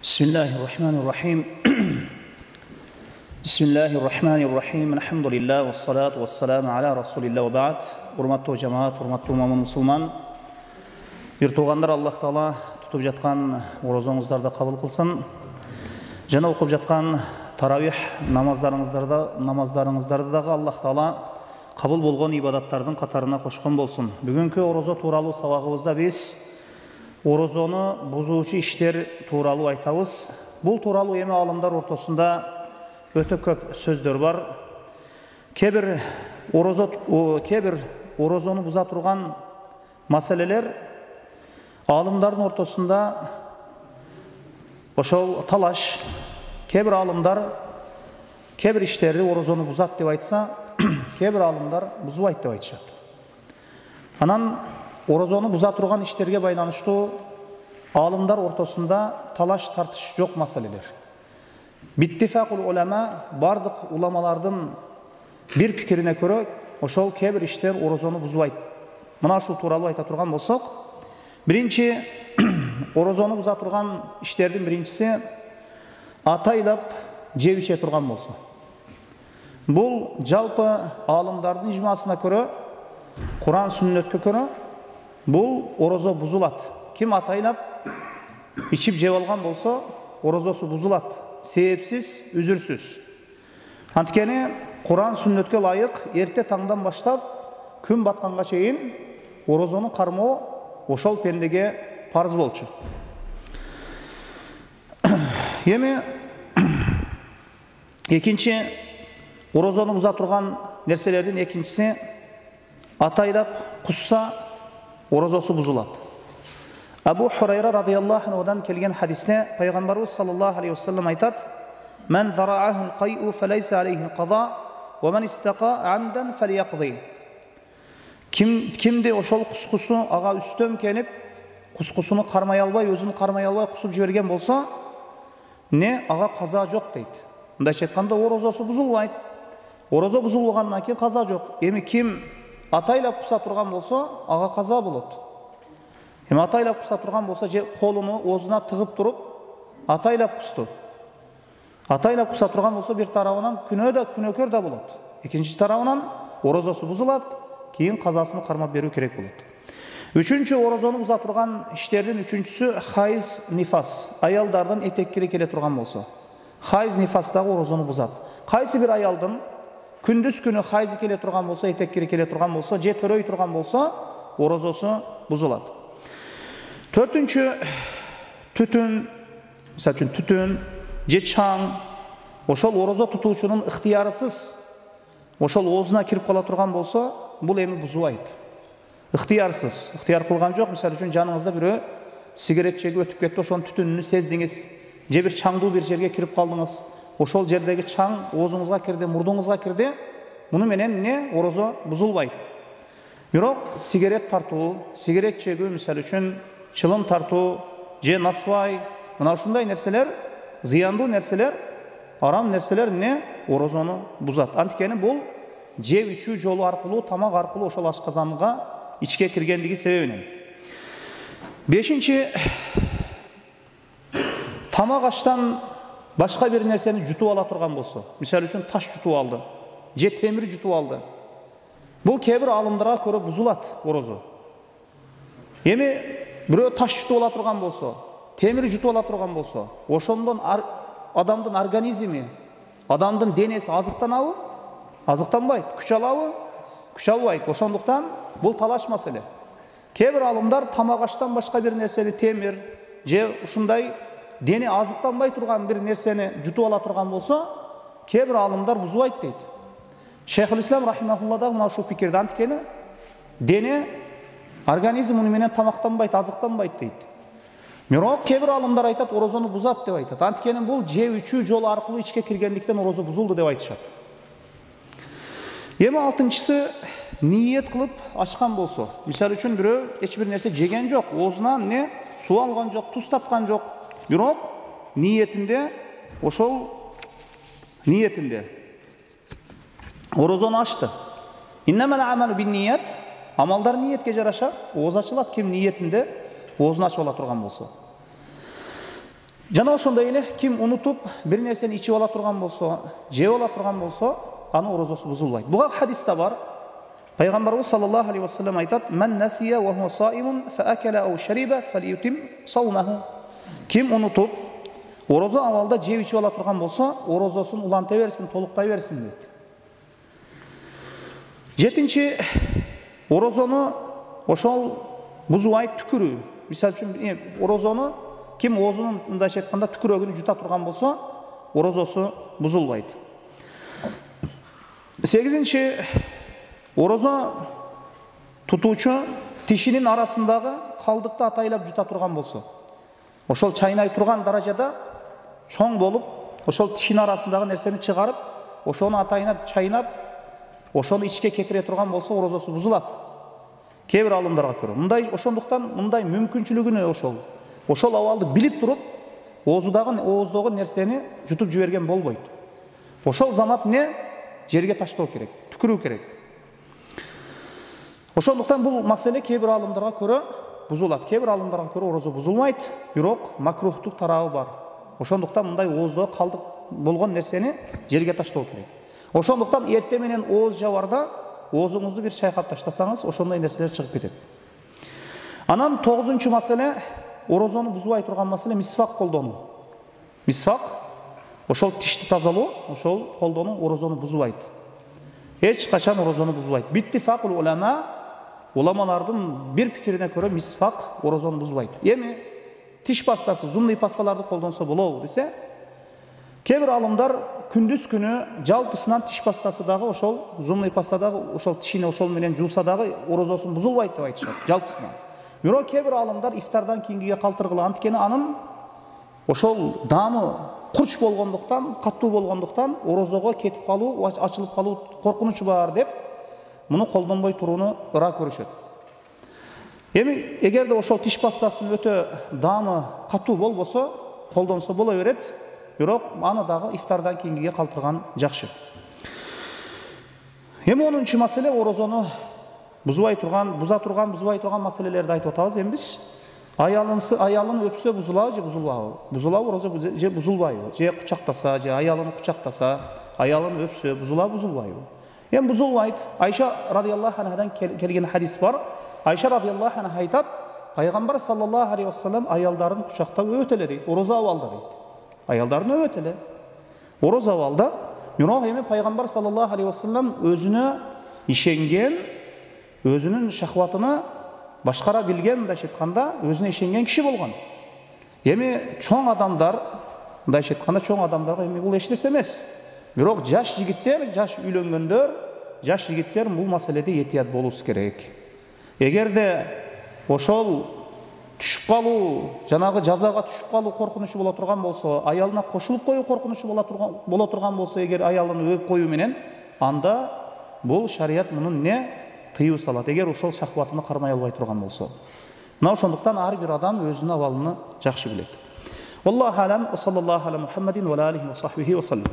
Bismillahirrahmanirrahim. Bismillahirrahmanirrahim. Elhamdülillah ve salatu ve selamu ala Resulillah ve ba'd. Hurmatlı cemaat, hurmatlı musulman. Bir tuğanlar Allah Taala tutup жатқан oruzoңuzdарды kabul kılsın. Жана окуп жатқан таравих намаздарыңыздарды дагы Аллах Таала kabul болгон ибадаттардын катарына кошкон болсун. Бүгүнкү орозо тууралуу сабагыбызда биз орозону бузуучу иштер тууралуу айтабыз. Бул тууралуу эми алымдар ортосунда өтө көп сөздөр бар. Кээ бир орозону буза турган маселелер алымдардын ортосунда ошол талаш. Кээ бир алымдар кээ бир иштерди орозону бузат деп айтса, кээ бир алымдар бузбайт деп айтышат. Анан орозону буза турган иштерге байланыштуу алымдар ортосунда талаш тартыш жок маселелер. Биттифакул улама, бардык уламалардын бир пикирине көрө, ошол кээ бир иштер орозону бузбайт. Мына ушул тууралуу айта турган болсок, биринчи орозону буза турган иштердин биринчиси атайлап жеп иче турган болсо. Бул жалпы алымдардын ижмасына көрө, Куран сүннөткө көрө, бул орозо бузулат. Ким атайлап ичип жеп алган болсо, орозосу бузулат. Себепсиз, үзүрсүз. Анткени Куран сүннөткө ылайык эрте таңдан баштап күн батканга чейин орозону кармоо ошол пендеге парыз болчу. Эми экинчи орозону буза турган нерселердин экинчиси атайлап кусса орозосу бузулат. Абу Хурайра радıyallahu anhu'dan kelgen hadiste Peygamberimiz sallallahu aleyhi ve sellem aytat: "Men zara'ahu'l qay'u feleysa aleyhi'l qaza ve men istaqa 'amdan felyaqdi." Kimde oşol kuskusu aga üstöm kenip kuskusunu karmay albay, özünü karmay albay kusup jibergen bolsa, ne aga kaza jok deyt. Mындайча айтканда ороzosu buzulbayт. Orozo buzulгандан кийин каза жок. Эми ким атайлап куса турган болсо, ага каза болот. Эми атайлап куса турган болсо, же колуну оозуна тыгып туруп атайлап кусту. Атайлап куса турган болсо, бир тарабынан күнөөкөр да болот. Экинчи тарабынан орозосу бузулат, кийин казасын кармап берүү керек болот. Үчүнчү орозону буза турган иштердин үчүнчүсү хайз нифас. Аялдардын этеккири келе турган болсо, хайз нифастагы орозону бузат. Кайсы бир аялдын күндүз күнү хайзы келе турган болсо, этеккири келе турган болсо, же төрөй турган болсо, орозосу бузулат. Төртүнчү түтүн, мисалы үчүн түтүн, же чаң, ошол орозо тутуучунун ыктыярсыз ошол оозуна кирип кала турган болсо, бул эми бузубайт. Ыктыяр кылган жок. Мисалы үчүн жаныңызда бирөө сигарет чегип өтүп кетти, ошонун түтүнүнү сездиңиз, же бир чаңдуу бир жерге кирип калдыңыз, ошол жердеги чаң оозуңузга кирди, мурдуңузга кирди, муну менен орозо бузулбайт. Бирок сигарет тартуу, сигарет чегүү, мисалы үчүн чылым тартуу, же насвай, мына ушундай нерселер, зыяндуу нерселер, арам нерселер орозону бузат. Анткени бул жеп ичүү жолу аркылуу, тамак аркылуу ошол ашказанга ичке киргендиги себебинен. Бешинчи, тамак аштан башка бир нерсени жутуп ала турган болсо, мисалы үчүн таш жутуп алды, же темир жутуп алды. Бул кээ бир алымдарга көрө бузулат орозо. Эми бирөө таш жутуп ала турган болсо, темир жутуп ала турган болсо, ошондон адамдын организми, адамдын денеси азыктанабы? Азыктанбайт. Күч алабы? Күч албайт. Ошондуктан бул талаш маселе. Кээ бир алымдар тамак аштан башка бир нерсени, темир же ушундай дене азыктанбай турган бир нерсени жутуп ала турган болсо, кээ бир алымдар бузбайт дейт. Шейхул Ислам рахимахуллах да мына ушул пикирде, анткени дене организм муну менен тамактанбайт, азыктанбайт дейт. Бирок кээ бир алымдар айтат, орозону бузат деп айтат. Анткени бул жеп ичүү жолу аркылуу ичке киргендиктен орозо бузулду деп айтышат. Эми алтынчысы, ниет кылып ачкан болсо, мисалы үчүн бирөө эч бир нерсе жеген жок, оозунан суу алган жок, туз таткан жок, бирок ошол ниетинде орозону ачты. Иннамал амалу бинният, амалдар ниетке жараша, ооз ачылат ким ниетинде оозун ачып ала турган болсо. Жана ошондой эле ким унутуп бир нерсени ичип ала турган болсо, жеп ала турган болсо, анын орозосу бузулбайт. Буга хадисте бар. Пайгамбарыбыз саллаллаху алейхи ва саллям айтат: "Мен насия ва хуа саимун фа акала ау шариба фалютим саумаху." Ким унутуп орозо абалда жеп ичип ала турган болсо, орозосун уланта берсин, толуктай берсин дейт. Жетинчи, орозону ошол бузубайт түкүрүү. Мисалы үчүн орозону ким оозунун мындайча айтканда түкүрөгүн жута турган болсо, орозосу бузулбайт. Сегизинчи, орозо тутуучу тишинин арасындагы калдыкты атайлап жута турган болсо, ошол чайнай турган даражада чоң болуп, ошол тишинин арасындагы нерсени чыгарып, ошону атайнап чайнап, ошону ичке кетире турган болсо, орозосу бузулат. Кээ бир алымдарга көрө. Мындай ошондуктан мындай мүмкүнчүлүгүнө ошол абалды билип туруп, ооздогу нерсени жутуп жиберген болбойт. Ошол замат жерге таштоо керек, түкүрүү керек. Ошондуктан бул маселе кээ бир алымдарга көрө бузулат, кээ бир алымдарга көрө орозо бузулмайт, бирок макрухтук тарабы бар. Ошондуктан мындай ооздо калдык болгон нерсени жерге таштоо керек. Ошондуктан эртең менен ооз жабарда оозуңузду бир чайкап таштасаңыз, ошондой нерселер чыгып кетет. Анан 9-нчу маселе, орозону бузбай турган маселе мисвак колдонуу. Мисвак ошол тишти тазалоо, ошол колдонуу орозону бузбайт. Эч качан орозону бузбайт. Биттифакул улама, уламалардын бир пикирине көрө мисвак орозону бузбайт. Эми тиш пастасы, зумный пасталарды колдонсо болобу десе, кээ бир алымдар күндүз күнү жалпысынан тиш пастасы дагы ошол зумный паста дагы ошол тишини ошол менен жууса дагы орозосун бузулбайт деп айтышат, жалпысынан. Бирок кээ бир алымдар ифтардан кийинкиге калтыргыла, анткени анын ошол даамы курч болгондуктан, каттуу болгондуктан орозого кетип калуу, ачылып калуу коркунучу бар деп, муну колдонбой турууну ыра көрүшөт. Эми эгерде ошол тиш пастасынын өтө даамы каттуу болбосо, колдонсо боло берет, бирок аны дагы ифтардан кийинкиге калтырган жакшы. Эми 10-нчу маселе, орозону бузбай турган маселелерди айтып атабыз. Эми биз аялын өпсө бузулабы же бузулбабы? Бузулабы орозо же бузулбайбы? Же кучактаса, же аялын кучактаса, аялын өпсө бузулабы, бузулбайбы? Эми бузулбайт. Айша радиаллаху анхадан келген хадис бар. Айша радиаллаху анха айтат: Пайгамбар саллаллаху алейхи ва саллям аялдарын кучактап өбөт эле дейт, орозо абалда дейт. Аялдарын өбөт эле. Орозо абалда. Бирок эми Пайгамбар саллаллаху алейхи ва саллям өзүнө ишенген, өзүнүн шахватына башкара билген, мындайча айтканда, өзүнө ишенген киши болгон. Эми чоң адамдар, мындайча айтканда, чоң адамдарга эми бул эч нерсе эмес. Бирок жаш жигиттер, жаш үйлөнгөндөр, жаш жигиттер бул маселеде этият болуусу керек. Эгерде ошол түшүп калуу, жанагы жазага түшүп калуу коркунучу боло турган болсо, аялына кошулуп коюу коркунучу боло турган болсо, эгер аялын өп коюу менен, анда бул шарият мунун тыюу салат, эгер ошол шахватыны кармай албай турган болсо. Мына ошондуктан ар бир адам өзүнүн абалын жакшы билет. Аллаху алам, саллаллаху аля Мухаммадин ва алейхи ва сахбихи ва саллям.